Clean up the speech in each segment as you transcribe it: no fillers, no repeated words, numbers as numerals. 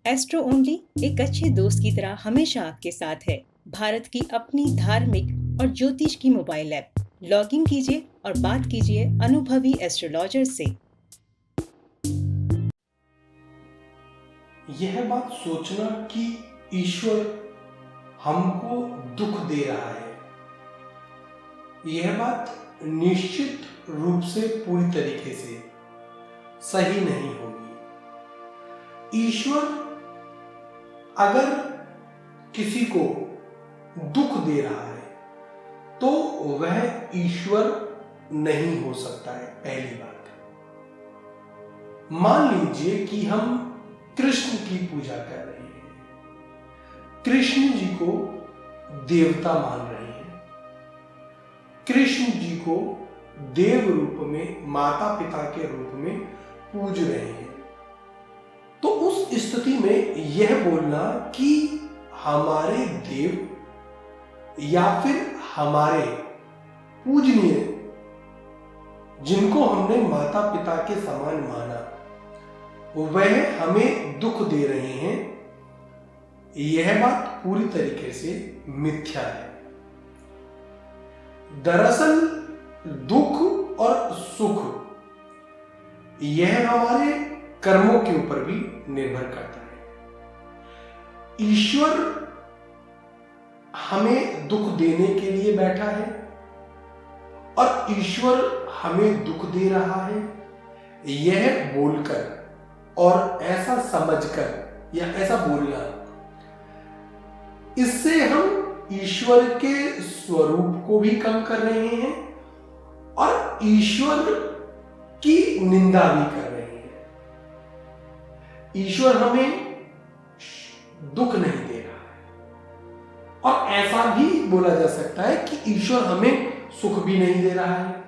Astro only एक अच्छे दोस्त की तरह हमेशा आपके साथ है। भारत की अपनी धार्मिक और ज्योतिष की मोबाइल ऐप। लॉग इन कीजिए और बात कीजिए अनुभवी एस्ट्रोलॉजर से। यह बात सोचना कि ईश्वर हमको दुख दे रहा है, यह बात निश्चित रूप से पूरी तरीके से सही नहीं होगी। ईश्वर अगर किसी को दुख दे रहा है तो वह ईश्वर नहीं हो सकता है। पहली बात, मान लीजिए कि हम कृष्ण की पूजा कर रहे हैं, कृष्ण जी को देवता मान रहे हैं, कृष्ण जी को देव रूप में, माता पिता के रूप में पूज रहे हैं, तो उस स्थिति में यह बोलना कि हमारे देव या फिर हमारे पूजनीय, जिनको हमने माता पिता के समान माना, वह हमें दुख दे रहे हैं, यह बात पूरी तरीके से मिथ्या है। दरअसल दुख और सुख यह हमारे कर्मों के ऊपर भी निर्भर करता है। ईश्वर हमें दुख देने के लिए बैठा है और ईश्वर हमें दुख दे रहा है, यह बोलकर और ऐसा समझकर या ऐसा बोलना, इससे हम ईश्वर के स्वरूप को भी कम कर रहे हैं और ईश्वर की निंदा भी कर रहे हैं। ईश्वर हमें दुख नहीं दे रहा है और ऐसा भी बोला जा सकता है कि ईश्वर हमें सुख भी नहीं दे रहा है।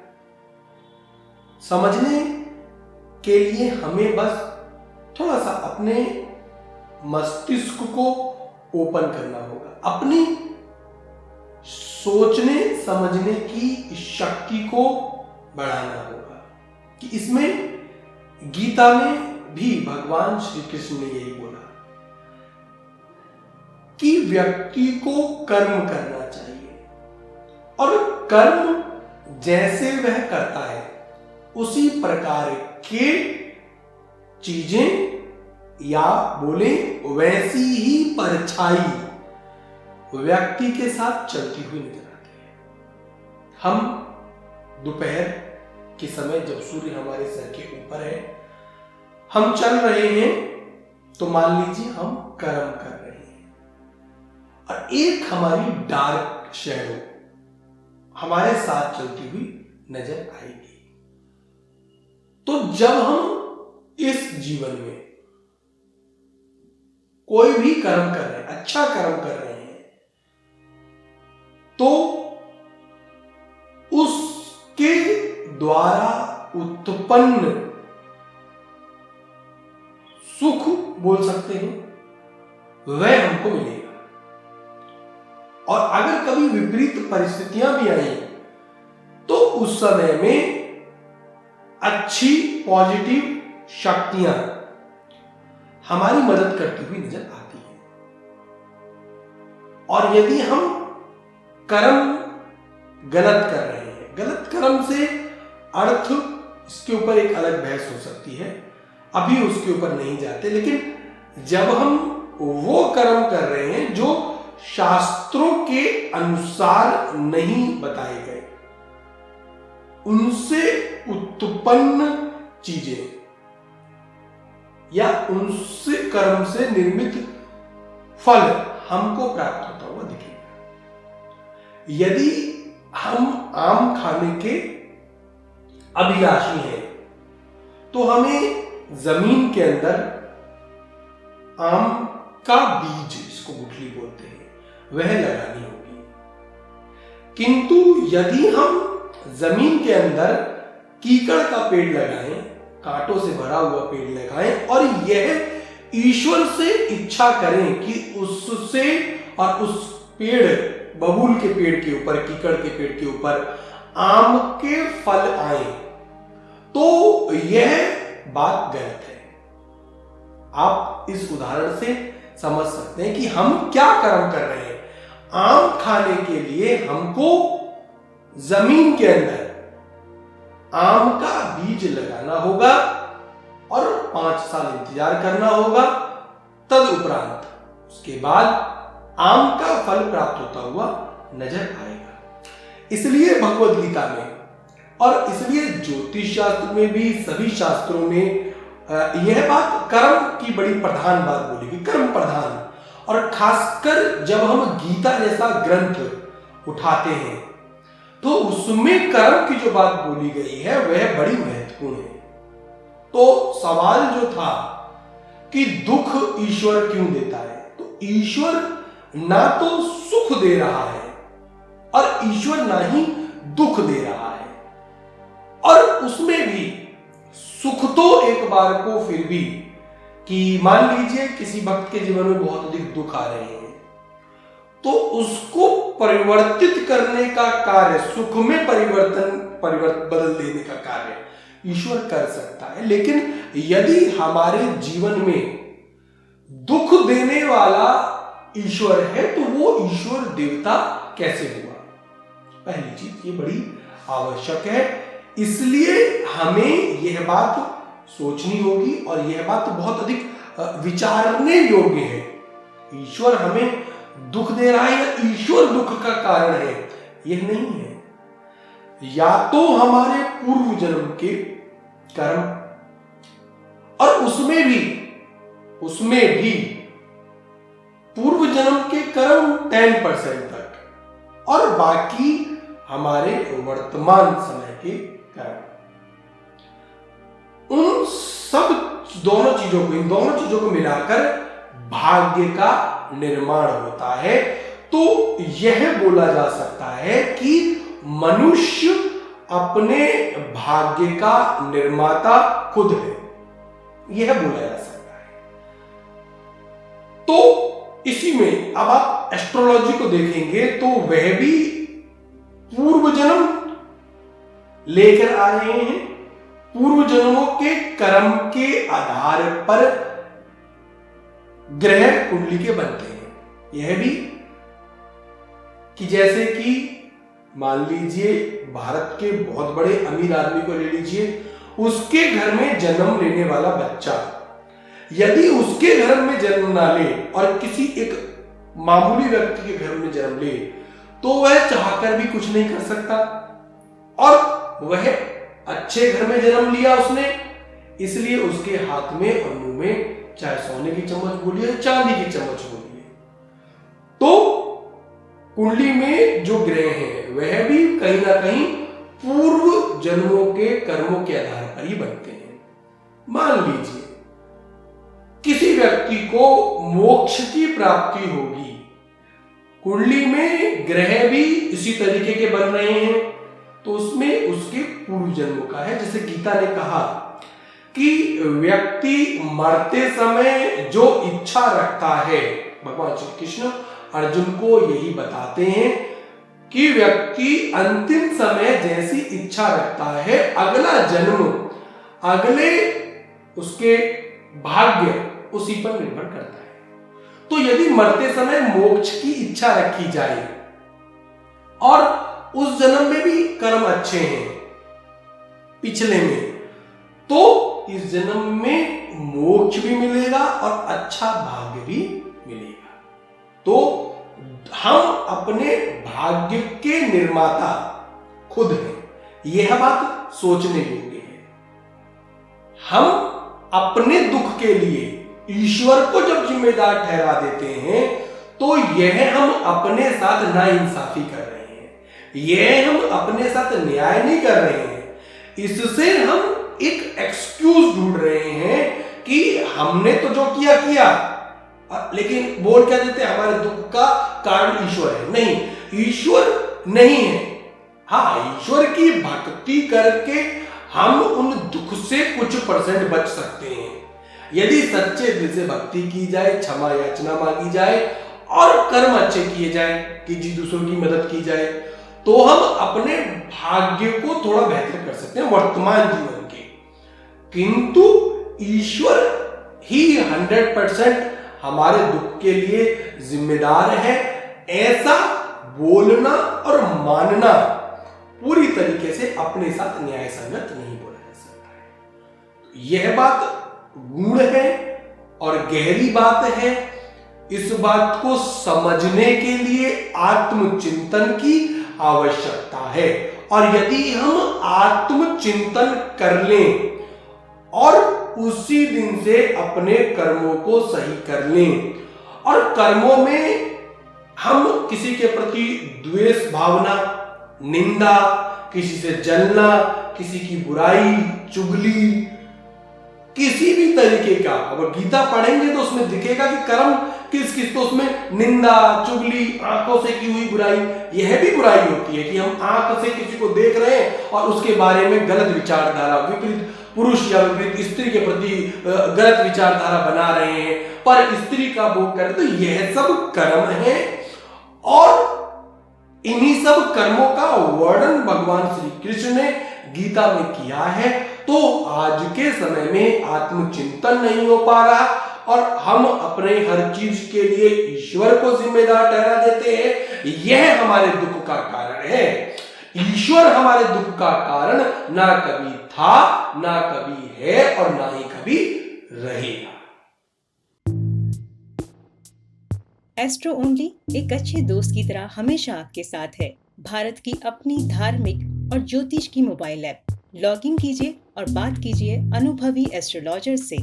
समझने के लिए हमें बस थोड़ा सा अपने मस्तिष्क को ओपन करना होगा, अपनी सोचने समझने की शक्ति को बढ़ाना होगा। कि इसमें गीता में भी भगवान श्री कृष्ण ने यही बोला कि व्यक्ति को कर्म करना चाहिए और कर्म जैसे वह करता है उसी प्रकार के चीजें या बोले वैसी ही परछाई व्यक्ति के साथ चलती हुई नजर आती है। हम दोपहर के समय जब सूर्य हमारे सर के ऊपर है, हम चल रहे हैं, तो मान लीजिए हम कर्म कर रहे हैं और एक हमारी डार्क शैडो हमारे साथ चलती हुई नजर आएगी। तो जब हम इस जीवन में कोई भी कर्म कर रहे हैं, अच्छा कर्म कर रहे हैं, तो उसके द्वारा उत्पन्न सुख बोल सकते हैं, वह हमको मिलेगा। और अगर कभी विपरीत परिस्थितियां भी आई तो उस समय में अच्छी पॉजिटिव शक्तियां हमारी मदद करती हुई नजर आती है। और यदि हम कर्म गलत कर रहे हैं, गलत कर्म से अर्थ, इसके ऊपर एक अलग बहस हो सकती है, अभी उसके ऊपर नहीं जाते, लेकिन जब हम वो कर्म कर रहे हैं जो शास्त्रों के अनुसार नहीं बताए गए, उनसे उत्पन्न चीजें या उनसे कर्म से निर्मित फल हमको प्राप्त होता हुआ दिखेगा। यदि हम आम खाने के अभिलाषी हैं तो हमें जमीन के अंदर आम का बीज, इसको गुठली बोलते हैं, वह लगानी होगी। किंतु यदि हम जमीन के अंदर कीकड़ का पेड़ लगाएं, कांटों से भरा हुआ पेड़ लगाएं और यह ईश्वर से इच्छा करें कि उससे और उस पेड़, बबूल के पेड़ के ऊपर, कीकड़ के पेड़ के ऊपर आम के फल आए, तो यह बात गलत है। आप इस उदाहरण से समझ सकते हैं कि हम क्या कर्म कर रहे हैं। आम खाने के लिए हमको जमीन के अंदर आम का बीज लगाना होगा और 5 साल इंतजार करना होगा। तदुपरांत उसके बाद आम का फल प्राप्त होता हुआ नजर आएगा। इसलिए भगवद गीता में और इसलिए ज्योतिष शास्त्र में भी, सभी शास्त्रों में यह बात कर्म की बड़ी प्रधान बात बोलेगी, कर्म प्रधान। और खासकर जब हम गीता जैसा ग्रंथ उठाते हैं तो उसमें कर्म की जो बात बोली गई है वह बड़ी महत्वपूर्ण है। तो सवाल जो था कि दुख ईश्वर क्यों देता है, तो ईश्वर ना तो सुख दे रहा है और ईश्वर ना ही दुख दे रहा है। और उसमें भी सुख तो एक बार को फिर भी, कि मान लीजिए किसी भक्त के जीवन में बहुत अधिक दुख आ रहे हैं तो उसको परिवर्तित करने का कार्य, सुख में बदल देने का कार्य ईश्वर कर सकता है। लेकिन यदि हमारे जीवन में दुख देने वाला ईश्वर है तो वो ईश्वर देवता कैसे हुआ? पहली चीज ये बड़ी आवश्यक है। इसलिए हमें यह बात सोचनी होगी और यह बात बहुत अधिक विचारने योग्य है। ईश्वर हमें दुख दे रहा है या ईश्वर दुख का कारण है, यह नहीं है। या तो हमारे पूर्व जन्म के कर्म, और उसमें भी पूर्व जन्म के कर्म 10% तक, और बाकी हमारे वर्तमान समय के कर्म। इन दोनों चीजों को मिलाकर भाग्य का निर्माण होता है। तो यह बोला जा सकता है कि मनुष्य अपने भाग्य का निर्माता खुद है, यह बोला जा सकता है। तो इसी में अब आप एस्ट्रोलॉजी को देखेंगे तो वह भी पूर्व जन्म लेकर आ रहे हैं। पूर्व जन्मों के कर्म के आधार पर ग्रह कुंडली के बनते हैं। यह भी कि जैसे कि मान लीजिए भारत के बहुत बड़े अमीर आदमी को ले लीजिए, उसके घर में जन्म लेने वाला बच्चा यदि उसके घर में जन्म ना ले और किसी एक मामूली व्यक्ति के घर में जन्म ले तो वह चाहकर भी कुछ नहीं कर सकता। और वह अच्छे घर में जन्म लिया उसने, इसलिए उसके हाथ में और मुंह में चाहे सोने की चम्मच बोलिए या चांदी की चम्मच बोलिए। तो कुंडली में जो ग्रह हैं वह भी कहीं ना कहीं पूर्व जन्मों के कर्मों के आधार पर ही बनते हैं। मान लीजिए किसी व्यक्ति को मोक्ष की प्राप्ति होगी, कुंडली में ग्रह भी इसी तरीके के बन रहे हैं, तो उसमें उसके पूर्व जन्मों का है। जैसे गीता ने कहा कि व्यक्ति मरते समय जो इच्छा रखता है, भगवान श्री कृष्ण अर्जुन को यही बताते हैं कि व्यक्ति अंतिम समय जैसी इच्छा रखता है, अगला जन्म, अगले उसके भाग्य उसी पर निर्भर करता है। तो यदि मरते समय मोक्ष की इच्छा रखी जाए और उस जन्म में भी कर्म अच्छे हैं पिछले में, तो इस जन्म में मोक्ष भी मिलेगा और अच्छा भाग्य भी मिलेगा। तो हम अपने भाग्य के निर्माता खुद हैं, यह बात सोचने योग्य है। हम अपने दुख के लिए ईश्वर को जब जिम्मेदार ठहरा देते हैं तो यह हम अपने साथ नाइंसाफी कर रहे हैं, यह हम अपने साथ न्याय नहीं कर रहे हैं। इससे हम एक एक्सक्यूज ढूंढ रहे हैं कि हमने तो जो किया किया, लेकिन बोल क्या देते हैं हमारे दुख का कारण ईश्वर है। नहीं, ईश्वर नहीं है। हाँ, ईश्वर की भक्ति करके हम उन दुख से कुछ % बच सकते हैं। यदि सच्चे दिल से भक्ति की जाए, क्षमा याचना मांगी जाए और कर्म अच्छे किए जाए कि जी दूसरों की मदद की जाए, तो हम अपने भाग्य को थोड़ा बेहतर कर सकते हैं वर्तमान जीवन के। किंतु ईश्वर ही 100% हमारे दुख के लिए जिम्मेदार है, ऐसा बोलना और मानना पूरी तरीके से अपने साथ न्याय संगत नहीं बोला जा सकता है। यह बात गूढ़ है और गहरी बात है। इस बात को समझने के लिए आत्मचिंतन की आवश्यकता है, और यदि हम आत्मचिंतन कर लें और उसी दिन से अपने कर्मों को सही कर लें, और कर्मों में हम किसी के प्रति द्वेष भावना, निंदा, किसी से जलना, किसी की बुराई, चुगली, किसी भी तरीके का, अगर गीता पढ़ेंगे तो उसमें दिखेगा कि कर्म किस किस, तो उसमें निंदा, चुगली, आंखों से की हुई बुराई, यह भी बुराई होती है कि हम आंख से किसी को देख रहे हैं और उसके बारे में गलत विचारधारा, विपरीत पुरुष या विपरीत स्त्री के प्रति गलत विचारधारा बना रहे हैं, पर स्त्री का भोग करें, तो यह सब कर्म है। और इन्हीं सब कर्मों का वर्णन भगवान श्री कृष्ण ने गीता में किया है। तो आज के समय में आत्मचिंतन नहीं हो पा रहा और हम अपने हर चीज के लिए ईश्वर को जिम्मेदार ठहरा देते हैं, यह हमारे दुख का कारण है। ईश्वर हमारे दुख का कारण ना कभी था, ना कभी है और ना ही कभी रहेगा। एस्ट्रो ओनली एक अच्छे दोस्त की तरह हमेशा आपके साथ है। भारत की अपनी धार्मिक और ज्योतिष की मोबाइल ऐप। लॉगिन कीजिए और बात कीजिए अनुभवी एस्ट्रोलॉजर से।